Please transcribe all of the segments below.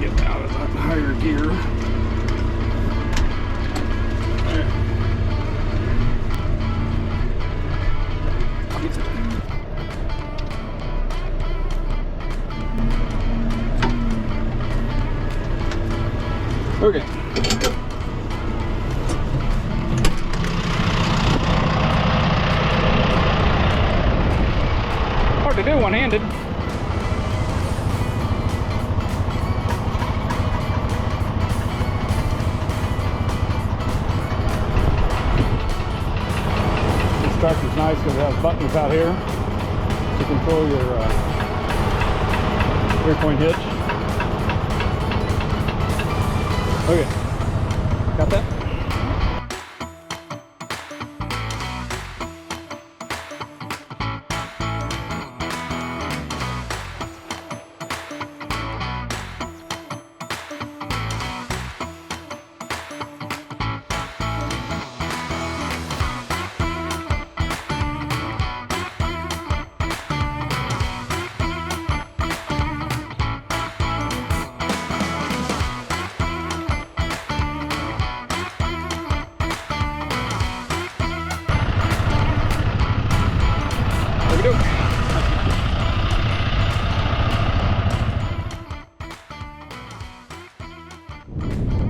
get out of that higher gear. Okay. Hard to do one-handed. This tractor's nice because it has buttons out here to control your 3-point hitch. Okay, got that?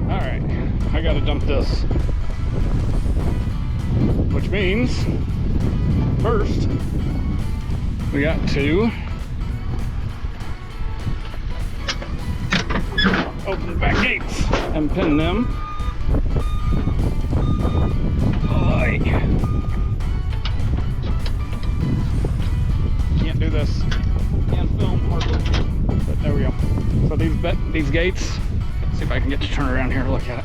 Alright, I gotta dump this. Which means, first, we got to open the back gates and pin them. Can't do this. Can't film hardly. But there we go. So these gates, see if I can get to turn around here and look at it.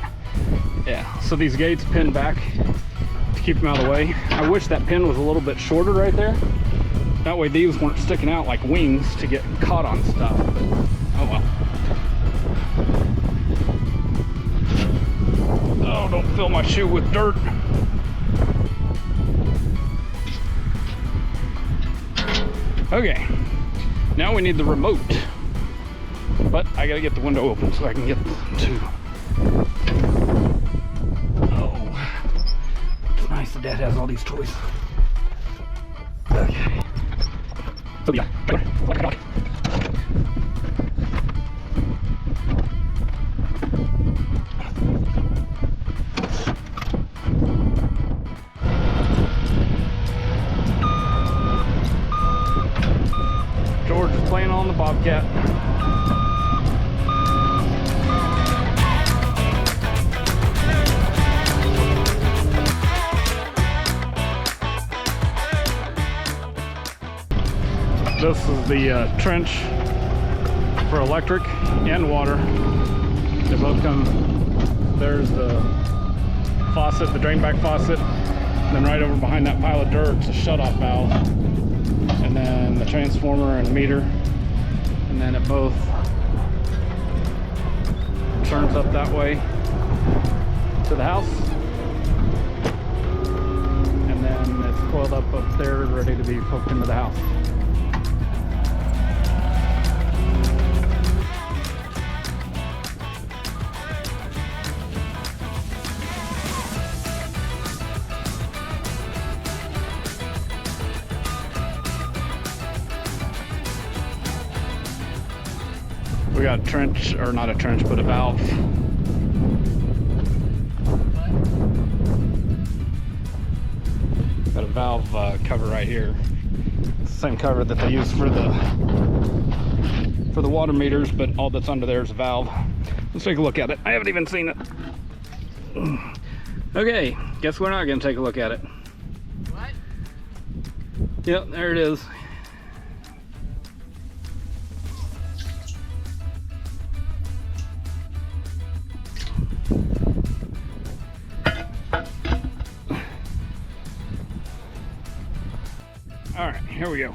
Yeah, so these gates pin back to keep them out of the way. I wish that pin was a little bit shorter right there. That way these weren't sticking out like wings to get caught on stuff. But, oh well. Oh, don't fill my shoe with dirt. Okay, now we need the remote. But I gotta get the window open so I can get to. Oh, it's nice that Dad has all these toys. Okay. So yeah, like a dog. George is playing on the Bobcat. This is the trench for electric and water. They both come. There's the faucet, the drain back faucet. And then right over behind that pile of dirt is a shutoff valve. And then the transformer and meter. And then it both turns up that way to the house. And then it's coiled up there, ready to be hooked into the house. We got a trench, or not a trench, but a valve. Got a valve cover right here. It's the same cover that they use for the water meters, but all that's under there is a valve. Let's take a look at it. I haven't even seen it. Okay, guess we're not gonna take a look at it. What? Yep, there it is. All right, here we go.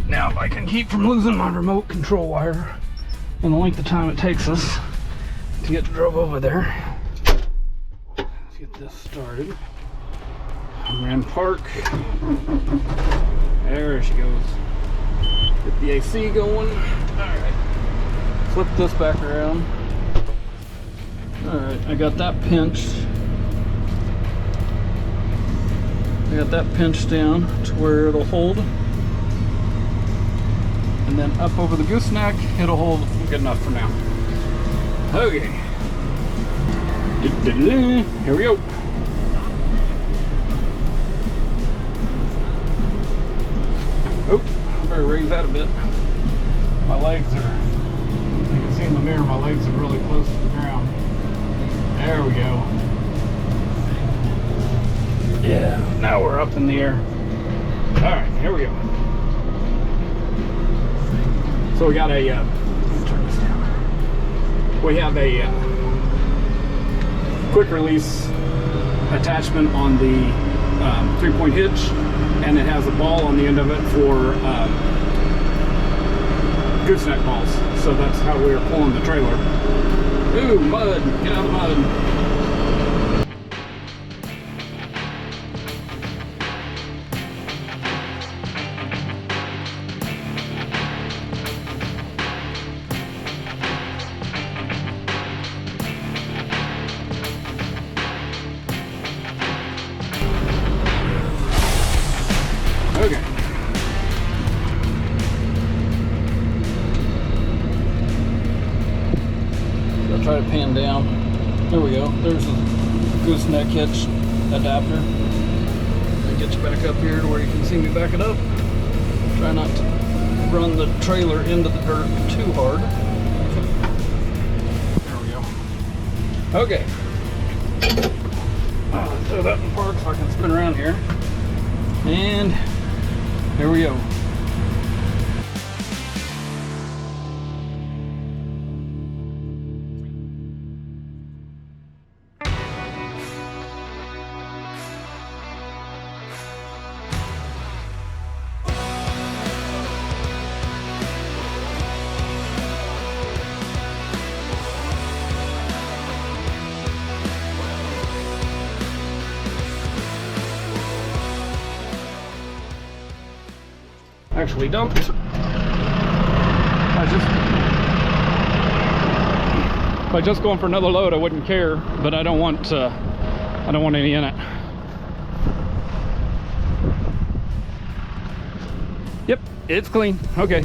Now if I can keep from losing my remote control wire and the length of time it takes us to get the drove over there. Let's get this started. We're in park. There she goes. Get the AC going. All right. flip this back around. Alright, I got that pinched. I got that pinched down to where it'll hold. And then up over the gooseneck, it'll hold good enough for now. Okay. Here we go. Oh, better raise that a bit. My legs are, you can see in the mirror, my legs are really close to the ground. There we go. Yeah, now we're up in the air. All right, here we go. So we got a, let me turn this down. We have a quick release attachment on the 3-point hitch, and it has a ball on the end of it for gooseneck balls. So that's how we are pulling the trailer. Ooh, mud, get out of the mud. Okay. So I'll try to pan down. There we go. There's a gooseneck hitch adapter. That gets you back up here to where you can see me back it up. Try not to run the trailer into the dirt too hard. There we go. Okay. Let's throw that in park so I can spin around here. And there we go. Actually dumped. If I just going for another load, I wouldn't care, but I don't want any in it. Yep, it's clean. Okay.